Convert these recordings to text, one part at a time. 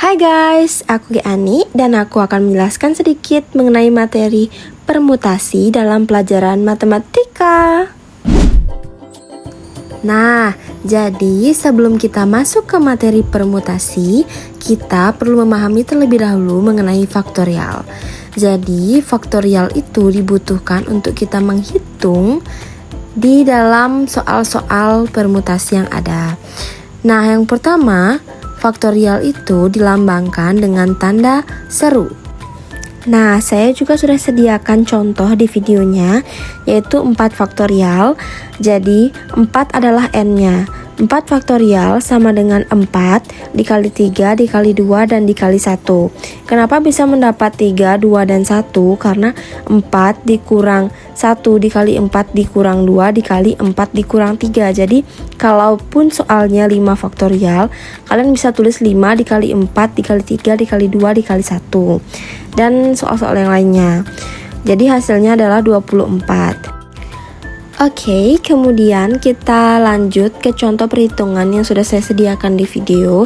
Hai guys, aku Ani dan aku akan menjelaskan sedikit mengenai materi permutasi dalam pelajaran matematika. Nah, jadi sebelum kita masuk ke materi permutasi, kita perlu memahami terlebih dahulu mengenai faktorial. Jadi, faktorial itu dibutuhkan untuk kita menghitung di dalam soal-soal permutasi yang ada. Nah, yang pertama, faktorial itu dilambangkan dengan tanda seru. Nah, saya juga sudah sediakan contoh di videonya, yaitu 4 faktorial. Jadi, 4 adalah n-nya. 4 faktorial sama dengan 4 dikali 3 dikali 2 dan dikali 1. Kenapa bisa mendapat 3, 2, dan 1? Karena 4 dikurang 1 dikali 4 dikurang 2 dikali 4 dikurang 3. Jadi, kalaupun soalnya 5 faktorial, kalian bisa tulis 5 dikali 4 dikali 3 dikali 2 dikali 1. Dan soal-soal yang lainnya. Jadi, hasilnya adalah 24. Oke, kemudian kita lanjut ke contoh perhitungan yang sudah saya sediakan di video.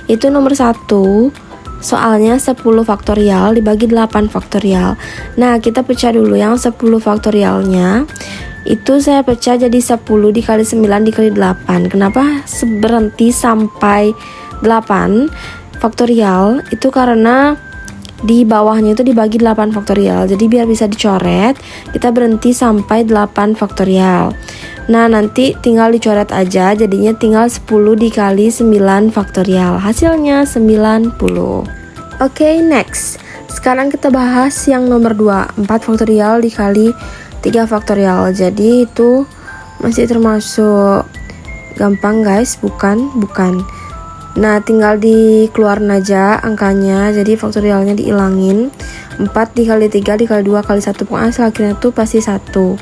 Itu nomor 1, soalnya 10 faktorial dibagi 8 faktorial. Nah, kita pecah dulu yang 10 faktorialnya. Itu saya pecah jadi 10 dikali 9 dikali 8. Kenapa berhenti sampai 8 faktorial? Itu karena di bawahnya itu dibagi 8 faktorial. Jadi biar bisa dicoret, kita berhenti sampai 8 faktorial. Nah, nanti tinggal dicoret aja, jadinya tinggal 10 dikali 9 faktorial. Hasilnya 90. Oke, next. Sekarang kita bahas yang nomor 2, 4 faktorial dikali 3 faktorial. Jadi itu masih termasuk gampang guys, bukan. Nah, tinggal dikeluarin aja angkanya, jadi faktorialnya diilangin. 4 dikali 3 dikali 2 kali 1, pokoknya hasil akhirnya tuh pasti 1.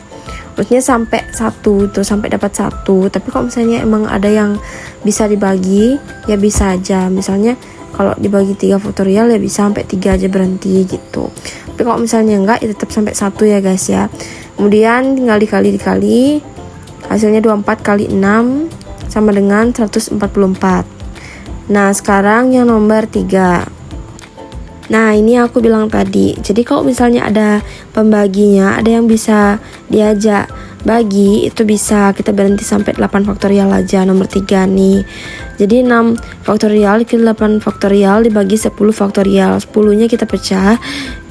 Maksudnya sampai 1 tuh, sampai dapat 1. Tapi kalau misalnya emang ada yang bisa dibagi, ya bisa aja. Misalnya kalau dibagi 3 faktorial ya bisa sampai 3 aja berhenti gitu. Tapi kalau misalnya enggak, ya tetap sampai 1 ya guys ya. Kemudian tinggal dikali, hasilnya 24 kali 6 sama dengan 144. Nah, sekarang yang nomor 3. Nah, ini aku bilang tadi. Jadi kalau misalnya ada pembaginya, ada yang bisa diajak bagi, itu bisa kita berhenti sampai 8 faktorial aja, nomor 3 nih. Jadi 6 faktorial dikali 8 faktorial dibagi 10 faktorial. 10-nya kita pecah.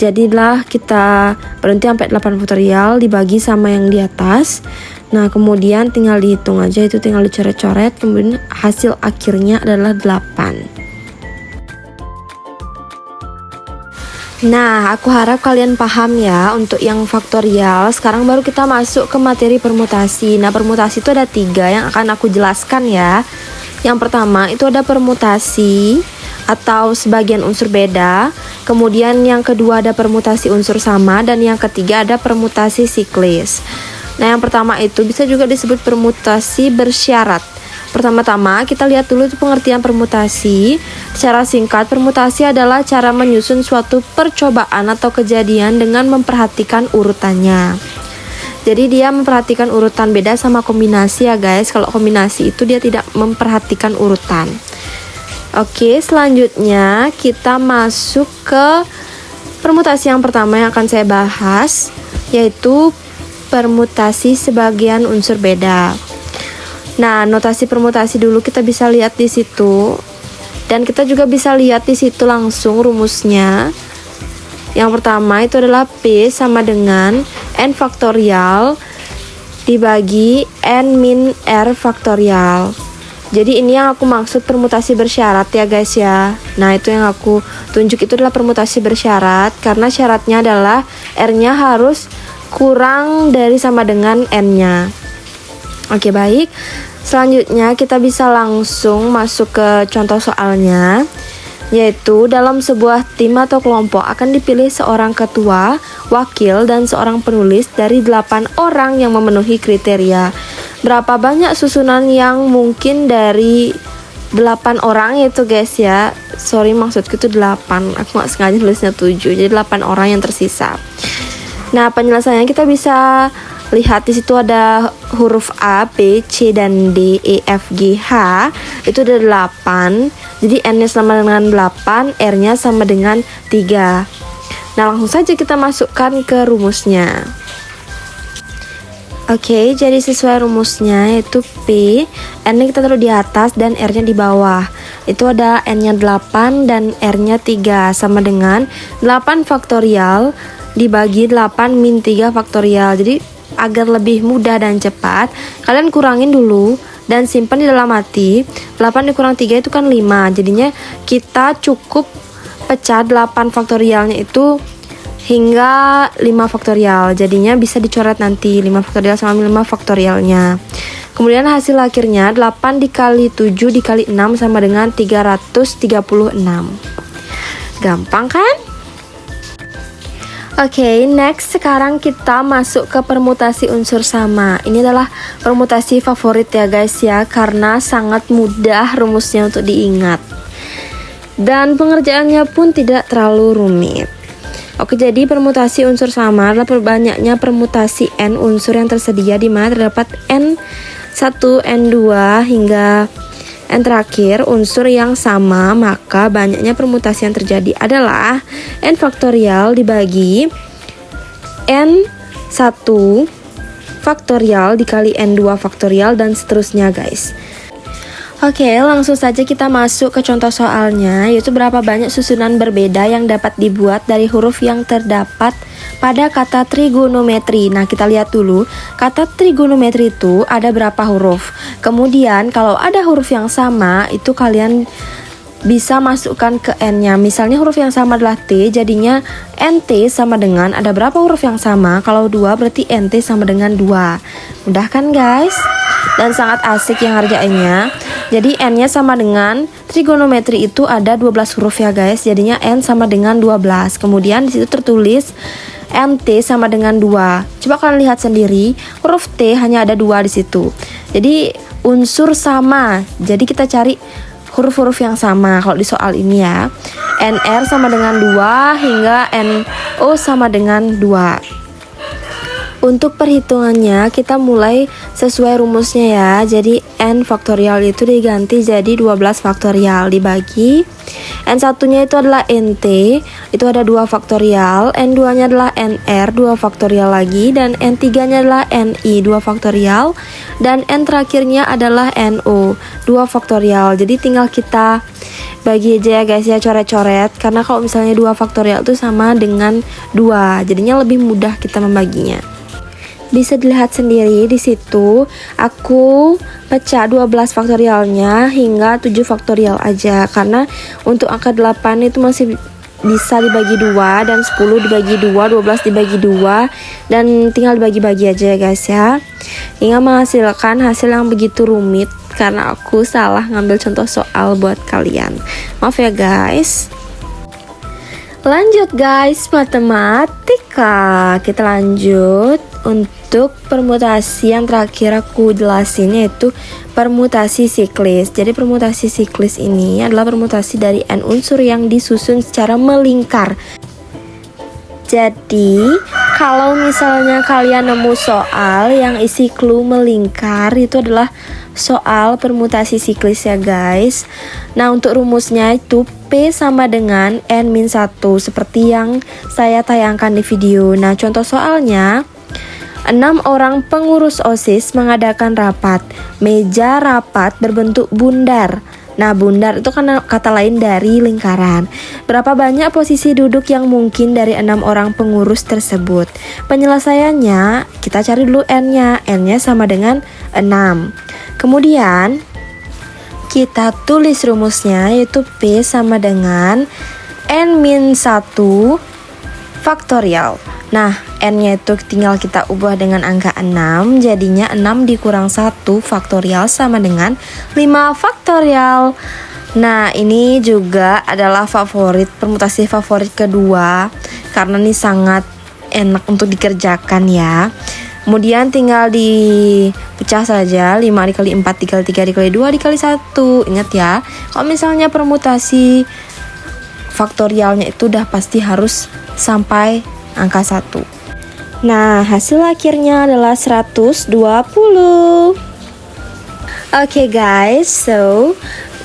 Jadilah kita berhenti sampai 8 faktorial dibagi sama yang di atas. Nah, kemudian tinggal dihitung aja, itu tinggal dicoret-coret, kemudian hasil akhirnya adalah 8. Nah, aku harap kalian paham ya untuk yang faktorial. Sekarang baru kita masuk ke materi permutasi. Nah, permutasi itu ada 3 yang akan aku jelaskan ya. Yang pertama itu ada permutasi atau sebagian unsur beda. Kemudian yang kedua ada permutasi unsur sama. Dan yang ketiga ada permutasi siklis. Nah, yang pertama itu bisa juga disebut permutasi bersyarat. Pertama-tama kita lihat dulu pengertian permutasi. Secara singkat, permutasi adalah cara menyusun suatu percobaan atau kejadian dengan memperhatikan urutannya. Jadi dia memperhatikan urutan, beda sama kombinasi ya guys. Kalau kombinasi itu dia tidak memperhatikan urutan. Oke, selanjutnya kita masuk ke permutasi yang pertama yang akan saya bahas, yaitu permutasi sebagian unsur beda. Nah, notasi permutasi dulu kita bisa lihat di situ. Dan kita juga bisa lihat di situ langsung rumusnya. Yang pertama itu adalah P sama dengan N faktorial dibagi N min R faktorial. Jadi ini yang aku maksud permutasi bersyarat ya guys ya. Nah, itu yang aku tunjuk itu adalah permutasi bersyarat, karena syaratnya adalah R-nya harus kurang dari sama dengan N-nya. Oke, baik. Selanjutnya kita bisa langsung masuk ke contoh soalnya, yaitu dalam sebuah tim atau kelompok akan dipilih seorang ketua, wakil, dan seorang penulis dari 8 orang yang memenuhi kriteria. Berapa banyak susunan yang mungkin dari 8 orang itu guys ya. Sorry, maksudku itu 8. Aku gak sengaja tulisnya 7. Jadi 8 orang yang tersisa. Nah, penjelasannya kita bisa lihat di situ ada huruf A, B, C, dan D, E, F, G, H. Itu ada 8. Jadi N-nya sama dengan 8, R-nya sama dengan 3. Nah, langsung saja kita masukkan ke rumusnya. Oke, jadi sesuai rumusnya yaitu P, N-nya kita taruh di atas dan R-nya di bawah. Itu ada N-nya 8 dan R-nya 3 sama dengan 8 faktorial dibagi 8 min 3 faktorial. Jadi agar lebih mudah dan cepat, kalian kurangin dulu dan simpan di dalam hati. 8 dikurang 3 itu kan 5. Jadinya kita cukup pecah 8 faktorialnya itu hingga 5 faktorial. Jadinya bisa dicoret nanti 5 faktorial sama 5 faktorialnya. Kemudian hasil akhirnya 8 dikali 7 dikali 6 sama dengan 336. Gampang kan? Oke, next sekarang kita masuk ke permutasi unsur sama. Ini adalah permutasi favorit ya guys ya, karena sangat mudah rumusnya untuk diingat. Dan pengerjaannya pun tidak terlalu rumit. Oke, jadi permutasi unsur sama adalah perbanyaknya permutasi N unsur yang tersedia di mana terdapat N1, N2 hingga N terakhir unsur yang sama, maka banyaknya permutasi yang terjadi adalah N faktorial dibagi N1 faktorial dikali N2 faktorial dan seterusnya guys. Oke, langsung saja kita masuk ke contoh soalnya, yaitu berapa banyak susunan berbeda yang dapat dibuat dari huruf yang terdapat pada kata trigonometri. Nah, kita lihat dulu, kata trigonometri itu ada berapa huruf. Kemudian, kalau ada huruf yang sama, itu kalian bisa masukkan ke N-nya. Misalnya huruf yang sama adalah T, jadinya NT sama dengan, ada berapa huruf yang sama? Kalau 2 berarti NT sama dengan 2. Mudah kan guys? Dan sangat asik yang ngerjainnya. Jadi N-nya sama dengan trigonometri itu ada 12 huruf ya guys. Jadinya N sama dengan 12. Kemudian disitu tertulis NT sama dengan 2. Coba kalian lihat sendiri, huruf T hanya ada 2 di situ. Jadi unsur sama. Jadi kita cari huruf-huruf yang sama kalau di soal ini ya. NR sama dengan 2 hingga NO sama dengan 2. Untuk perhitungannya kita mulai sesuai rumusnya ya. Jadi N faktorial itu diganti jadi 12 faktorial dibagi N1 nya itu adalah NT, itu ada 2 faktorial, N2 nya adalah NR 2 faktorial lagi, dan N3 nya adalah NI 2 faktorial, dan N terakhirnya adalah NO 2 faktorial. Jadi tinggal kita bagi aja ya guys ya, coret-coret, karena kalau misalnya 2 faktorial itu sama dengan 2, jadinya lebih mudah kita membaginya. Bisa dilihat sendiri di situ, aku pecah 12 faktorialnya hingga 7 faktorial aja, karena untuk angka 8 itu masih bisa dibagi 2, dan 10 dibagi 2, 12 dibagi 2, dan tinggal dibagi-bagi aja ya guys ya, hingga menghasilkan hasil yang begitu rumit karena aku salah ngambil contoh soal buat kalian. Maaf ya guys. Lanjut guys, matematika. Kita lanjut untuk permutasi yang terakhir aku jelasin, yaitu permutasi siklis. Jadi permutasi siklis ini adalah permutasi dari N unsur yang disusun secara melingkar. Jadi kalau misalnya kalian nemu soal yang isi clue melingkar, itu adalah soal permutasi siklis ya guys. Nah, untuk rumusnya itu P sama dengan N-1 seperti yang saya tayangkan di video. Nah, contoh soalnya, 6 orang pengurus OSIS mengadakan rapat. Meja rapat berbentuk bundar. Nah, bundar itu kan kata lain dari lingkaran. Berapa banyak posisi duduk yang mungkin dari 6 orang pengurus tersebut? Penyelesaiannya, kita cari dulu N-nya. N-nya sama dengan 6. Kemudian, kita tulis rumusnya, yaitu P sama dengan N-1 faktorial. Nah, N-nya itu tinggal kita ubah dengan angka 6, jadinya 6 dikurang 1 faktorial sama dengan 5 faktorial. Nah, ini juga adalah permutasi favorit kedua, karena ini sangat enak untuk dikerjakan ya. Kemudian tinggal dipecah saja, 5 dikali 4 dikali 3 dikali 2 dikali 1. Ingat ya, kalau misalnya permutasi faktorialnya itu udah pasti harus sampai angka 1. Nah, hasil akhirnya adalah 120. Oke guys, so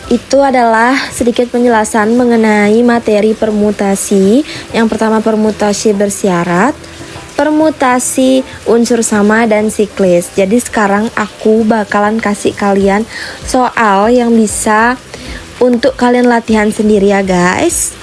itu adalah sedikit penjelasan mengenai materi permutasi. Yang pertama permutasi bersyarat, permutasi unsur sama, dan siklis. Jadi sekarang aku bakalan kasih kalian soal yang bisa untuk kalian latihan sendiri ya guys.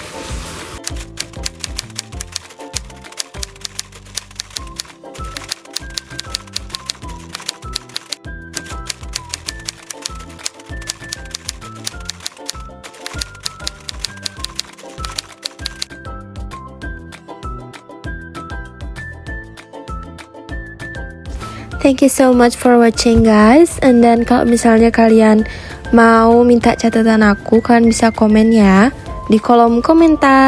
Thank you so much for watching guys. And then kalau misalnya kalian mau minta catatan aku, kalian bisa komen ya di kolom komentar.